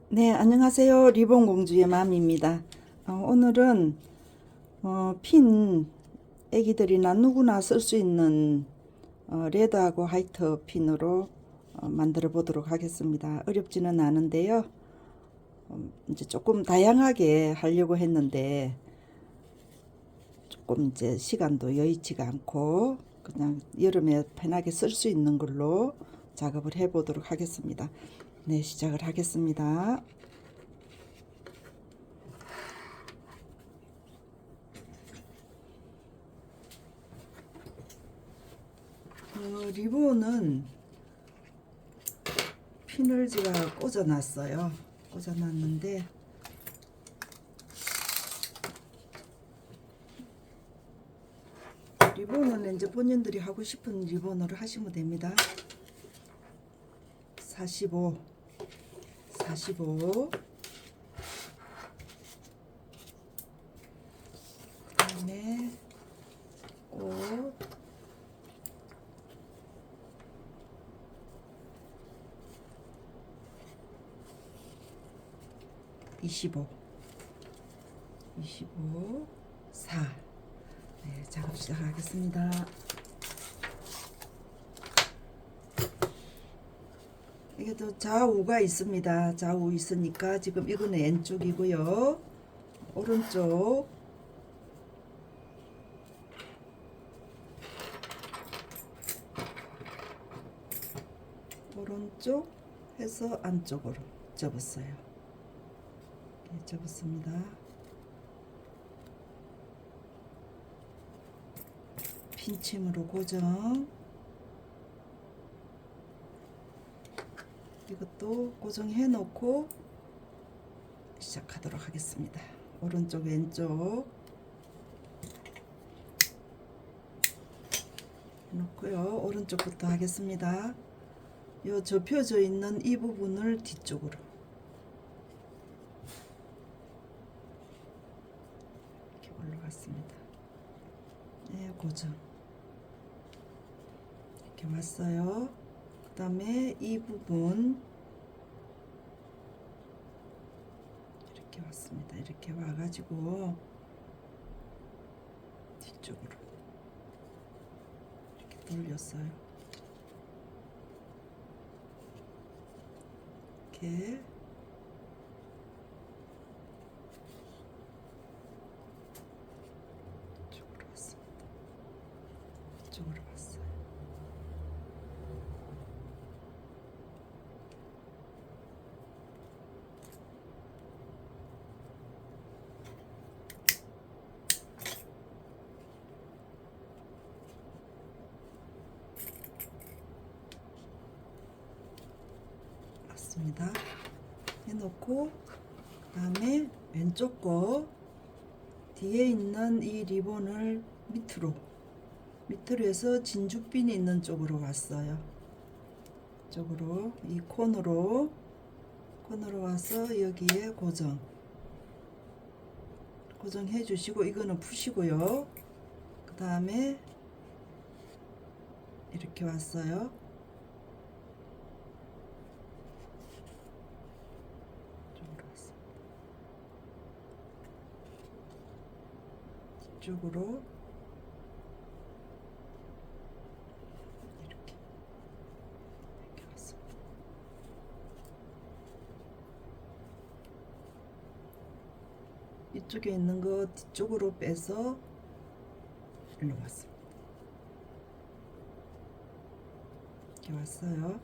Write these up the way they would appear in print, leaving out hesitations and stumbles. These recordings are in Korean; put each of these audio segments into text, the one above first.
네, 안녕하세요. 리본공주의 맘입니다. 오늘은 핀 애기들이나 누구나 쓸 수 있는 레드하고 화이트 핀으로 만들어 보도록 하겠습니다. 어렵지는 않은데요. 이제 조금 다양하게 하려고 했는데 조금 이제 시간도 여의치가 않고 그냥 여름에 편하게 쓸 수 있는 걸로 작업을 해 보도록 하겠습니다. 네, 시작을 하겠습니다. 리본은 핀을 제가 꽂아놨어요. 꽂아놨는데 리본은 이제 본인들이 하고 싶은 리본으로 하시면 됩니다. 45, 45. 그다음에 꽃, 25, 25, 4. 네, 작업 시작하겠습니다. 이게 또 좌우가 있습니다. 좌우 있으니까 지금 이거는 왼쪽이고요. 오른쪽, 오른쪽 해서 안쪽으로 접었어요. 이렇게 접었습니다. 핀침으로 고정. 이것도 고정해 놓고 시작하도록 하겠습니다. 오른쪽 왼쪽 놓고요. 오른쪽부터 하겠습니다. 요 접혀져 있는 이 부분을 뒤쪽으로 이렇게 올라갔습니다. 네, 고정 이렇게 왔어요. 그 다음에 이 부분 이렇게 왔습니다. 이렇게 와가지고 뒤쪽으로 이렇게 돌렸어요. 이렇게 이쪽으로 왔습니다. 이쪽으로 왔어요. 왔습니다. 해놓고 그 다음에 왼쪽 거 뒤에 있는 이 리본을 밑으로 해서 진죽핀이 있는 쪽으로 왔어요. 쪽으로 이 코너로 와서 여기에 고정해 주시고 이거는 푸시고요. 그 다음에 이렇게 왔어요. 뒤쪽으로 이렇게 왔습니다. 이쪽에 있는 거 뒤쪽으로 빼서 일로 왔습니다. 이렇게 왔어요.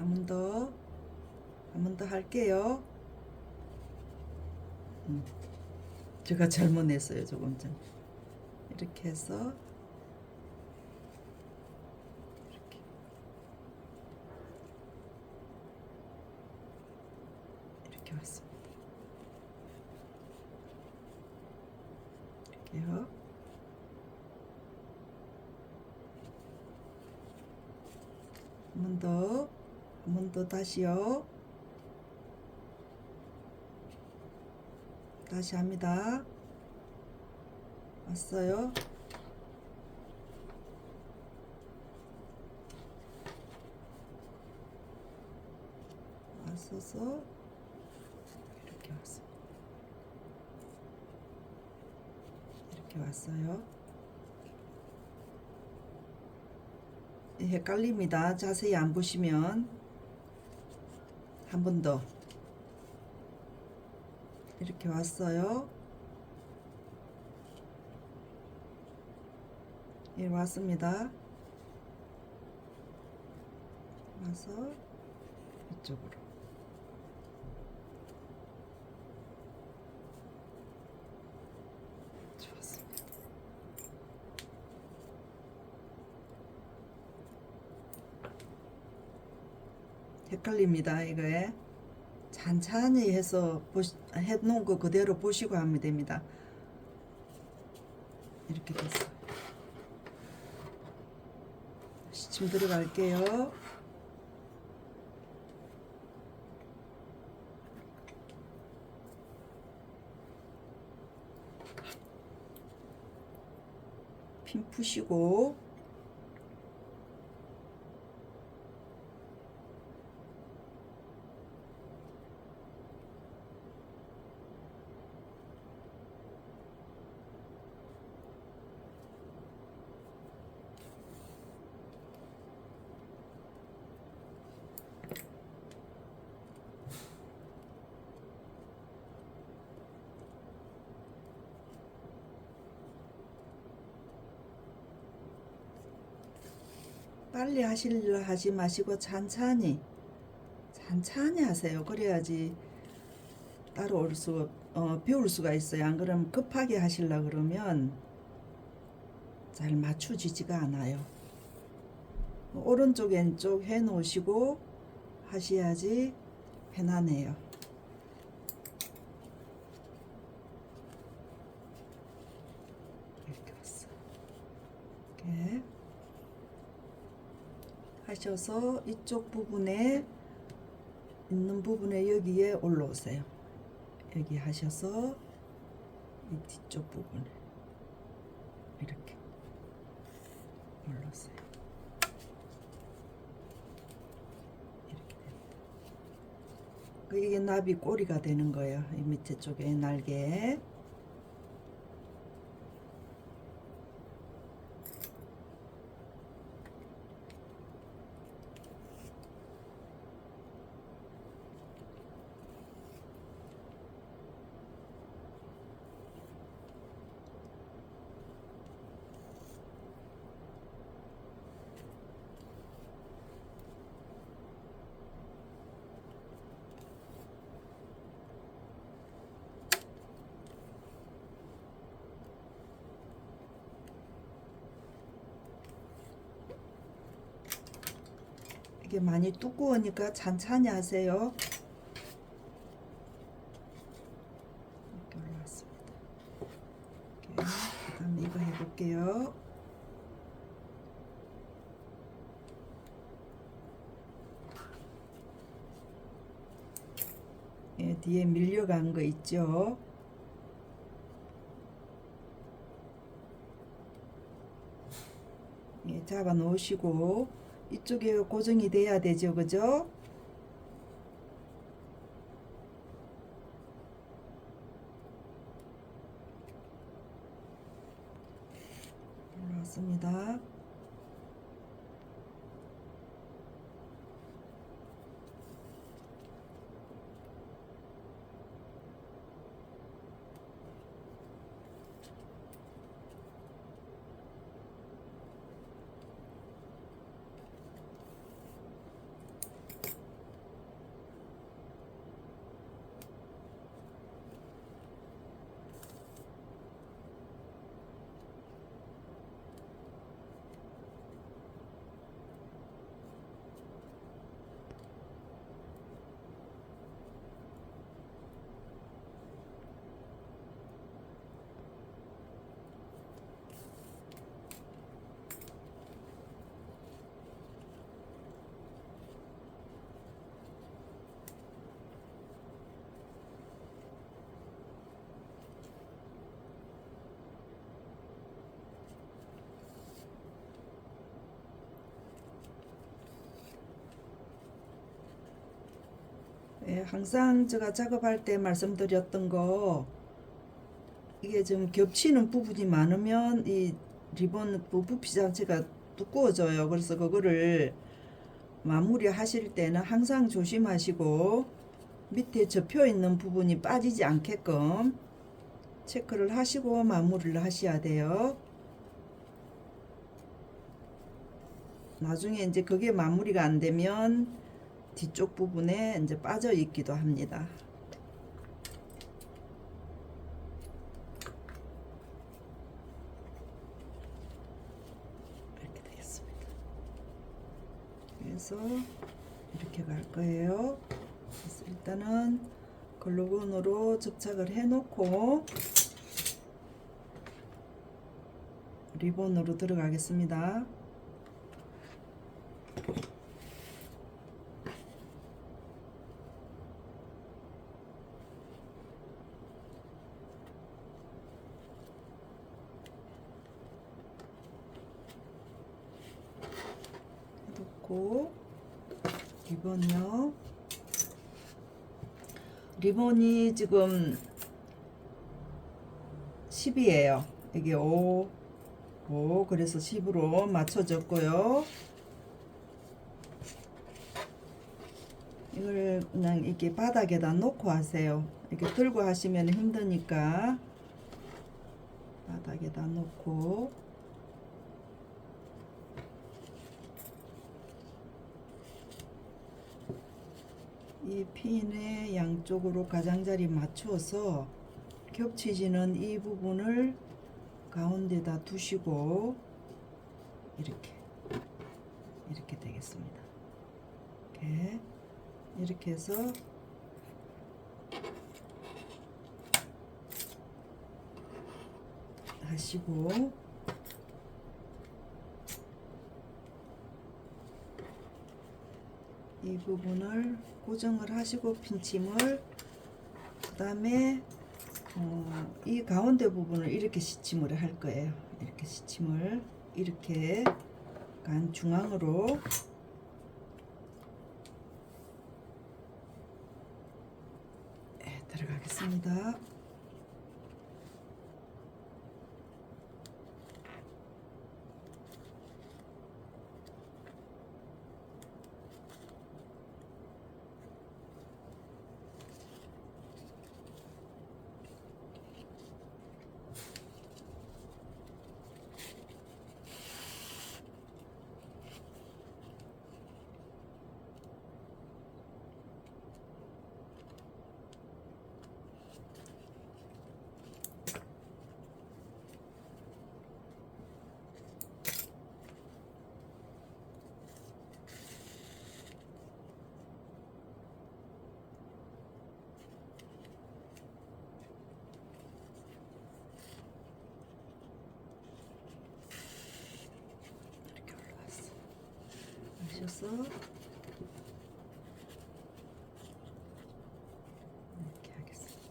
한 번 더 할게요. 제가 잘못했어요. 조금 전 이렇게 해서 이렇게 왔습니다. 이렇게요. 한 번 더 다시요. 다시 합니다. 왔어요. 왔어서 이렇게 왔어요. 이렇게 왔어요. 헷갈립니다. 자세히 안 보시면. 한 번 더. 이렇게 왔어요. 예, 왔습니다. 와서 이쪽으로. 좋았습니다. 헷갈립니다. 이거에 찬찬히 해서 해놓은 거 그대로 보시고 하면 됩니다. 이렇게 됐어요. 시침 들어갈게요. 핀 푸시고 빨리 하시려 하지 마시고 찬찬히 하세요. 그래야지 따라올 수 배울 수가 있어요. 안 그러면 급하게 하시려 그러면 잘 맞추지지가 않아요. 오른쪽 왼쪽 해 놓으시고 하셔야지 편하네요. 이렇게 왔어요. 이렇게 하셔서 이쪽 부분에 있는 부분에 여기에 올라오세요. 여기 하셔서 이 뒤쪽 부분에 이렇게 올라오세요. 이렇게 됩니다. 이게 나비 꼬리가 되는 거예요. 이 밑에 쪽에 날개. 이게 많이 두꺼우니까 찬찬히 하세요. 이렇게 올라왔습니다. 이렇게. 그다음 이거 해볼게요. 예, 뒤에 밀려간 거 있죠. 예, 잡아 놓으시고 이쪽에 고정이 돼야 되죠, 그죠? 올라왔습니다. 예, 항상 제가 작업할 때 말씀드렸던 거, 이게 좀 겹치는 부분이 많으면 이 리본 부피 자체가 두꺼워져요. 그래서 그거를 마무리 하실 때는 항상 조심하시고 밑에 접혀 있는 부분이 빠지지 않게끔 체크를 하시고 마무리를 하셔야 돼요. 나중에 이제 그게 마무리가 안 되면 뒤쪽 부분에 이제 빠져 있기도 합니다. 이렇게 되겠습니다. 그래서 이렇게 갈 거예요. 그래서 일단은 글루건으로 접착을 해 놓고 리본으로 들어가겠습니다. 놓고 리본이요. 리본이 지금 10이에요. 이게 5, 그래서 10으로 맞춰졌고요. 이걸 그냥 이렇게 바닥에다 놓고 하세요. 이렇게 들고 하시면 힘드니까 바닥에다 놓고 이 핀의 양쪽으로 가장자리 맞춰서 겹치지는 이 부분을 가운데다 두시고 이렇게 되겠습니다. 이렇게 해서 하시고 이 부분을 고정을 하시고 핀침을 그 다음에 이 가운데 부분을 이렇게 시침을 할 거예요. 이렇게 시침을 이렇게 간 중앙으로 들어가겠습니다. 하셔서 이렇게 하겠습니다.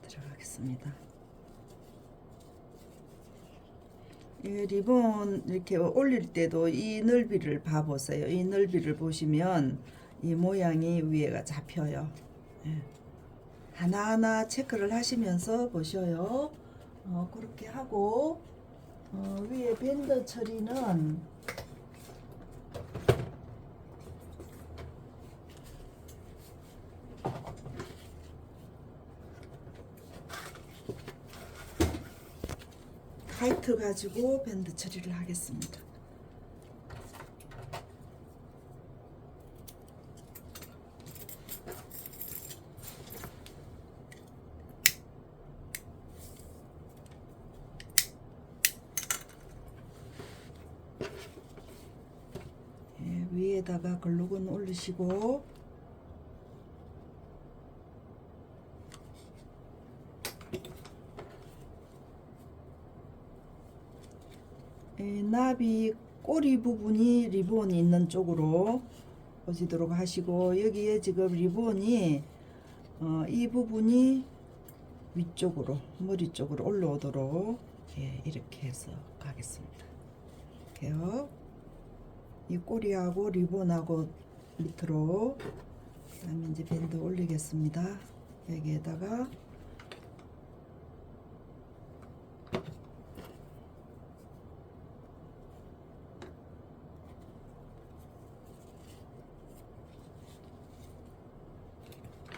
들어가겠습니다. 이 리본 이렇게 올릴 때도 이 넓이를 봐보세요. 이 넓이를 보시면 이 모양이 위에가 잡혀요. 하나하나 체크를 하시면서 보셔요. 그렇게 하고 위에 밴드 처리는 화이트 가지고 밴드 처리를 하겠습니다. 위에 여기에다가 글루건 올리시고 나비 꼬리 부분이 리본이 있는 쪽으로 오시도록 하시고, 여기에 지금 리본이 이 부분이 위쪽으로 머리 쪽으로 올라오도록 이렇게 해서 가겠습니다. 이렇게요. 이 꼬리하고 리본하고 밑으로. 그다음에 이제 밴드 올리겠습니다. 여기에다가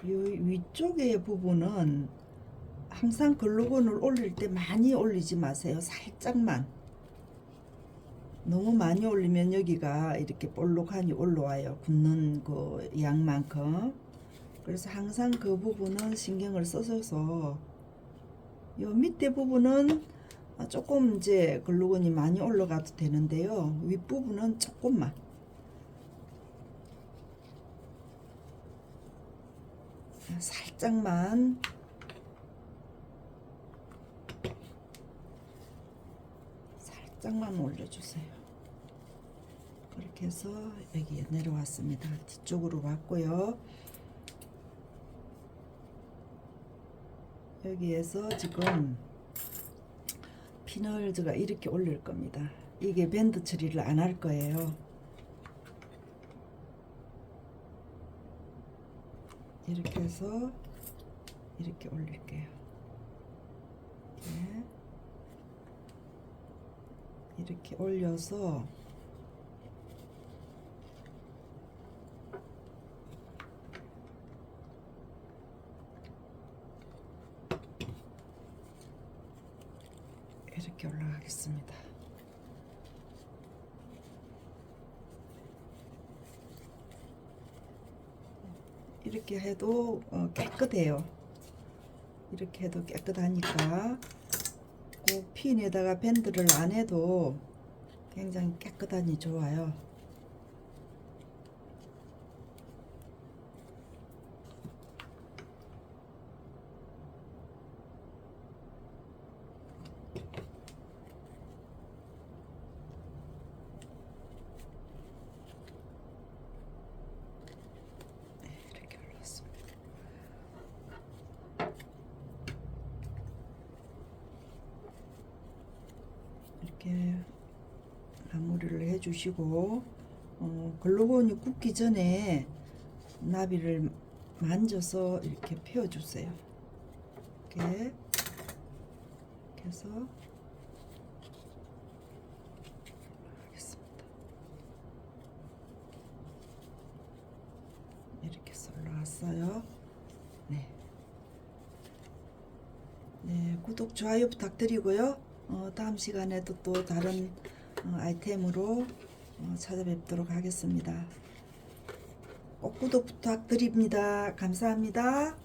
이 위쪽의 부분은 항상 글루건을 올릴 때 많이 올리지 마세요. 살짝만. 너무 많이 올리면 여기가 이렇게 볼록하니 올라와요. 굽는 그 양만큼. 그래서 항상 그 부분은 신경을 써서, 요 밑에 부분은 조금 이제 글루건이 많이 올라가도 되는데요. 윗부분은 조금만. 살짝만. 살짝만 올려주세요. 그렇게 해서 여기에 내려왔습니다. 뒤쪽으로 왔고요. 여기에서 지금 핀을 제가 이렇게 올릴 겁니다. 이게 밴드 처리를 안 할 거예요. 이렇게 해서 이렇게 올릴게요. 네. 이렇게 올려서 이렇게 올라가겠습니다. 이렇게 해도 깨끗해요. 이렇게 해도 깨끗하니까 꼭 핀에다가 밴드를 안 해도 굉장히 깨끗하니 좋아요. 이렇게 올랐습니다. 이렇게 마무리를 해주시고, 글루건이 굽기 전에 나비를 만져서 이렇게 펴주세요. 이렇게 해서 하겠습니다. 이렇게 해서 올라왔어요. 네. 네, 구독, 좋아요 부탁드리고요. 다음 시간에도 또 다른 아이템으로 찾아뵙도록 하겠습니다. 꼭 구독 부탁드립니다. 감사합니다.